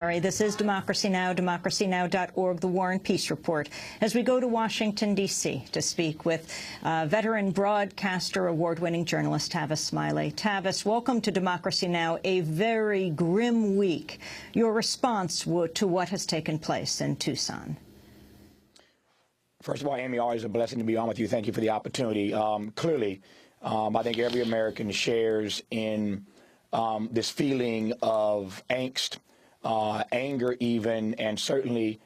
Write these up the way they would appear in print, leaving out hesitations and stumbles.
This is Democracy Now!, democracynow.org, the War and Peace Report, as we go to Washington, D.C. to speak with veteran broadcaster, award-winning journalist Tavis Smiley. Tavis, welcome to Democracy Now!, a very grim week. Your response to what has taken place in Tucson? First of all, Amy, always a blessing to be on with you. Thank you for the opportunity. Clearly, I think every American shares in this feeling of angst, anger even, and certainly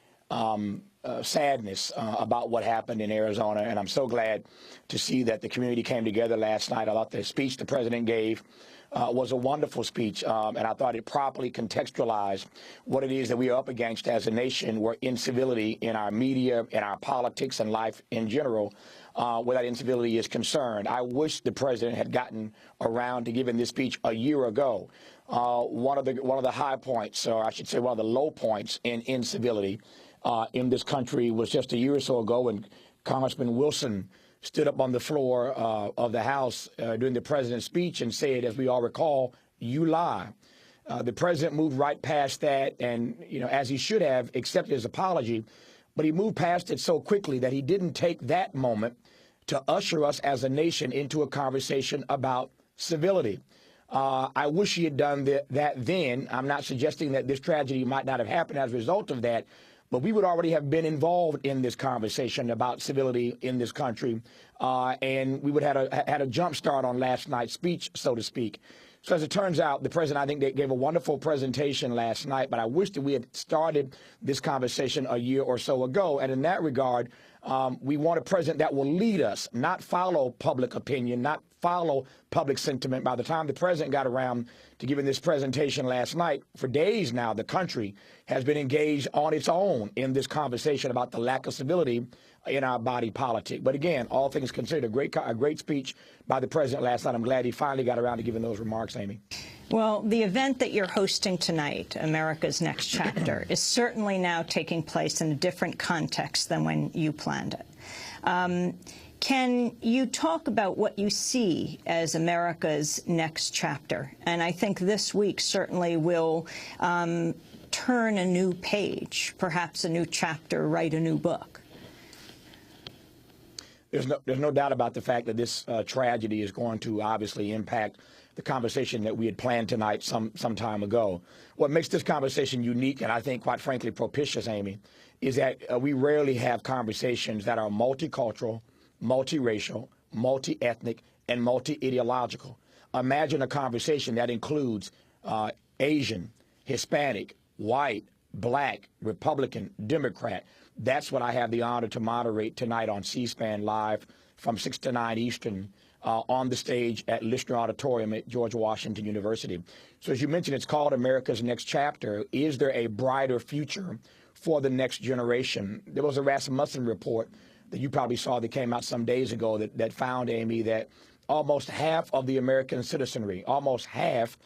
sadness about what happened in Arizona. And I'm so glad to see that the community came together last night. I thought the speech the president gave was a wonderful speech, and I thought it properly contextualized what it is that we are up against as a nation, where incivility in our media, in our politics, and life in general, where that incivility is concerned. I wish the president had gotten around to giving this speech a year ago. One of the high points, or I should say one of the low points in incivility in this country was just a year or so ago when Congressman Wilson stood up on the floor of the House during the president's speech and said, as we all recall, "You lie." The president moved right past that and, as he should have, accepted his apology, but he moved past it so quickly that he didn't take that moment to usher us as a nation into a conversation about civility. I wish he had done that then. I'm not suggesting that this tragedy might not have happened as a result of that, but we would already have been involved in this conversation about civility in this country, and we would have had a jump start on last night's speech, so to speak. So as it turns out, the president, I think, they gave a wonderful presentation last night, but I wish that we had started this conversation a year or so ago. And in that regard, we want a president that will lead us, not follow public opinion, not follow public sentiment. By the time the president got around to giving this presentation last night, for days now, the country has been engaged on its own in this conversation about the lack of civility in our body politic. But again, all things considered, a great speech by the president last night. I'm glad he finally got around to giving those remarks, Amy. Well, the event that you're hosting tonight, America's Next Chapter, is certainly now taking place in a different context than when you planned it. Can you talk about what you see as America's next chapter? And I think this week certainly will turn a new page, perhaps a new chapter, write a new book. There's no doubt about the fact that this tragedy is going to obviously impact the conversation that we had planned tonight some time ago. What makes this conversation unique and I think, quite frankly, propitious, Amy, is that we rarely have conversations that are multicultural, multiracial, multi-ethnic, and multi-ideological. Imagine a conversation that includes Asian, Hispanic, white, black, Republican, Democrat. That's what I have the honor to moderate tonight on C-SPAN Live from 6 to 9 Eastern on the stage at Lister Auditorium at George Washington University. So as you mentioned, it's called America's Next Chapter. Is there a brighter future for the next generation? There was a Rasmussen report that you probably saw that came out some days ago that found, Amy, that almost half of the American citizenry, almost half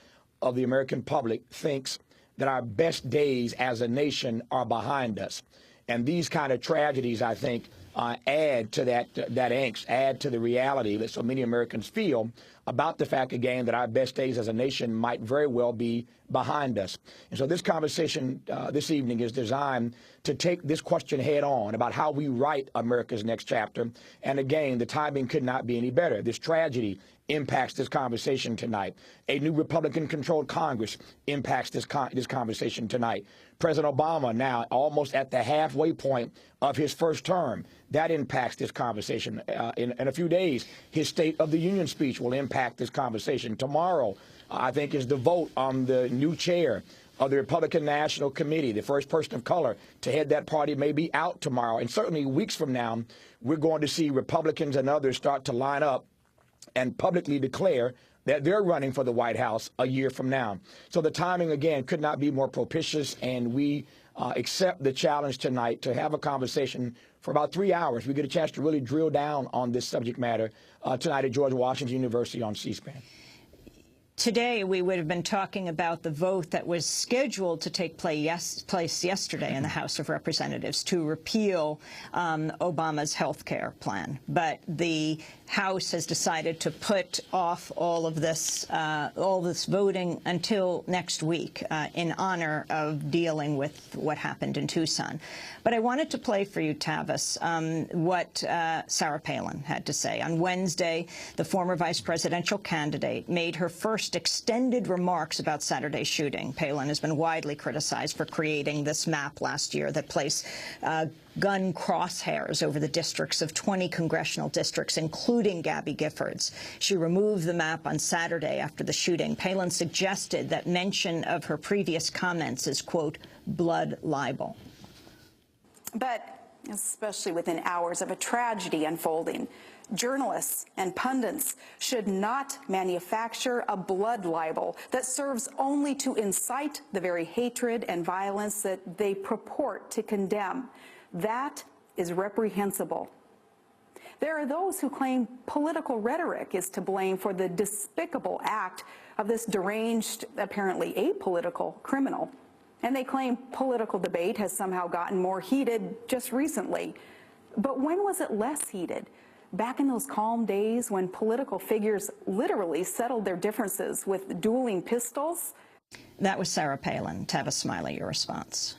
of the American public thinks that our best days as a nation are behind us. And these kind of tragedies, I think, add to that angst, add to the reality that so many Americans feel about the fact, again, that our best days as a nation might very well be behind us. And so this conversation this evening is designed to take this question head on about how we write America's next chapter. And again, the timing could not be any better. This tragedy impacts this conversation tonight. A new Republican-controlled Congress impacts this conversation tonight. President Obama now almost at the halfway point of his first term. That impacts this conversation. In a few days, his State of the Union speech will impact this conversation. Tomorrow, I think, is the vote on the new chair of the Republican National Committee. The first person of color to head that party may be out tomorrow. And certainly weeks from now, we're going to see Republicans and others start to line up and publicly declare that they're running for the White House a year from now. So the timing, again, could not be more propitious, and we accept the challenge tonight to have a conversation for about 3 hours. We get a chance to really drill down on this subject matter tonight at George Washington University on C-SPAN. Today, we would have been talking about the vote that was scheduled to take place yesterday in the House of Representatives to repeal Obama's health care plan. But the House has decided to put off all this voting until next week in honor of dealing with what happened in Tucson. But I wanted to play for you, Tavis, what Sarah Palin had to say. On Wednesday, the former vice presidential candidate made her first extended remarks about Saturday's shooting. Palin has been widely criticized for creating this map last year that placed gun crosshairs over the districts of 20 congressional districts, including Gabby Giffords. She removed the map on Saturday after the shooting. Palin suggested that mention of her previous comments is, quote, blood libel. But especially within hours of a tragedy unfolding, journalists and pundits should not manufacture a blood libel that serves only to incite the very hatred and violence that they purport to condemn. That is reprehensible. There are those who claim political rhetoric is to blame for the despicable act of this deranged, apparently apolitical criminal. And they claim political debate has somehow gotten more heated just recently. But when was it less heated? Back in those calm days when political figures literally settled their differences with dueling pistols? That was Sarah Palin. Tavis Smiley, your response.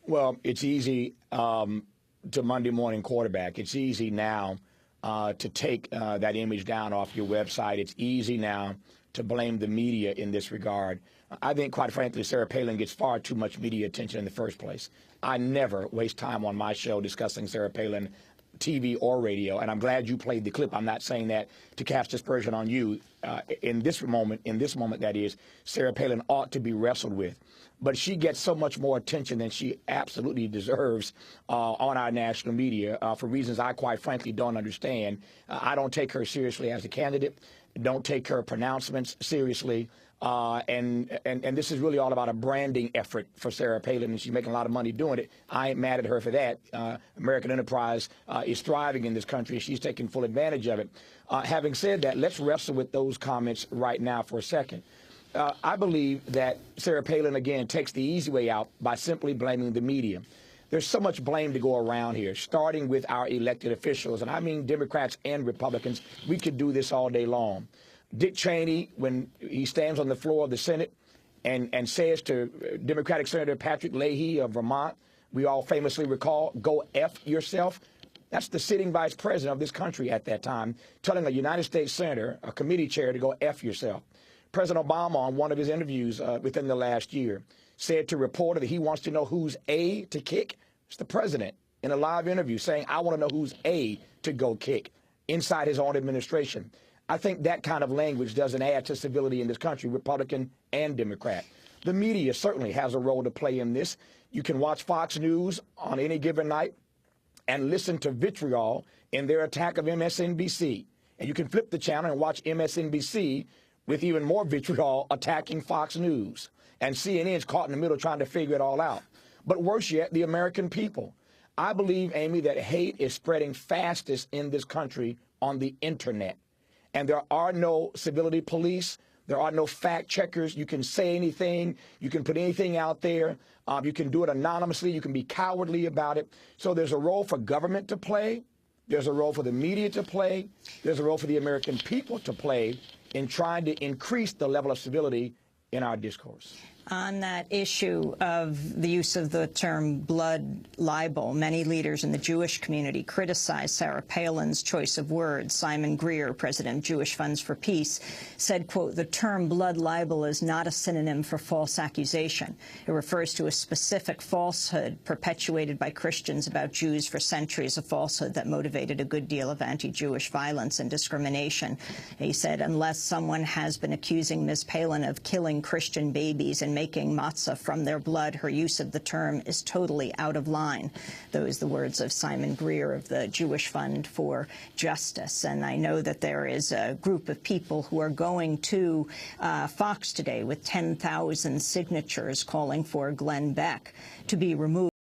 Well, it's easy to Monday morning quarterback. It's easy now to take that image down off your website. It's easy now to blame the media in this regard. I think, quite frankly, Sarah Palin gets far too much media attention in the first place. I never waste time on my show discussing Sarah Palin, TV or radio, and I'm glad you played the clip. I'm not saying that to cast dispersion on you. In this moment, that is, Sarah Palin ought to be wrestled with. But she gets so much more attention than she absolutely deserves on our national media for reasons I quite frankly don't understand. I don't take her seriously as a candidate, don't take her pronouncements seriously. And this is really all about a branding effort for Sarah Palin, and she's making a lot of money doing it. I ain't mad at her for that. American enterprise is thriving in this country. She's taking full advantage of it. Having said that, let's wrestle with those comments right now for a second. I believe that Sarah Palin, again, takes the easy way out by simply blaming the media. There's so much blame to go around here, starting with our elected officials, and I mean Democrats and Republicans. We could do this all day long. Dick Cheney, when he stands on the floor of the Senate and says to Democratic Senator Patrick Leahy of Vermont, we all famously recall, go F yourself. That's the sitting vice president of this country at that time, telling a United States senator, a committee chair, to go F yourself. President Obama, on one of his interviews within the last year, said to a reporter that he wants to know who's A to kick. It's the president in a live interview saying, I want to know who's A to go kick inside his own administration. I think that kind of language doesn't add to civility in this country, Republican and Democrat. The media certainly has a role to play in this. You can watch Fox News on any given night and listen to vitriol in their attack of MSNBC. And you can flip the channel and watch MSNBC with even more vitriol attacking Fox News. And CNN's caught in the middle trying to figure it all out. But worse yet, the American people. I believe, Amy, that hate is spreading fastest in this country on the internet. And there are no civility police. There are no fact checkers. You can say anything. You can put anything out there. You can do it anonymously. You can be cowardly about it. So there's a role for government to play. There's a role for the media to play. There's a role for the American people to play in trying to increase the level of civility in our discourse. On that issue of the use of the term blood libel, many leaders in the Jewish community criticized Sarah Palin's choice of words. Simon Greer, president of Jewish Funds for Peace, said, quote, the term blood libel is not a synonym for false accusation. It refers to a specific falsehood perpetuated by Christians about Jews for centuries, a falsehood that motivated a good deal of anti-Jewish violence and discrimination. He said, unless someone has been accusing Ms. Palin of killing Christian babies and making matzah from their blood, her use of the term is totally out of line. Those are the words of Simon Greer of the Jewish Fund for Justice. And I know that there is a group of people who are going to Fox today with 10,000 signatures calling for Glenn Beck to be removed.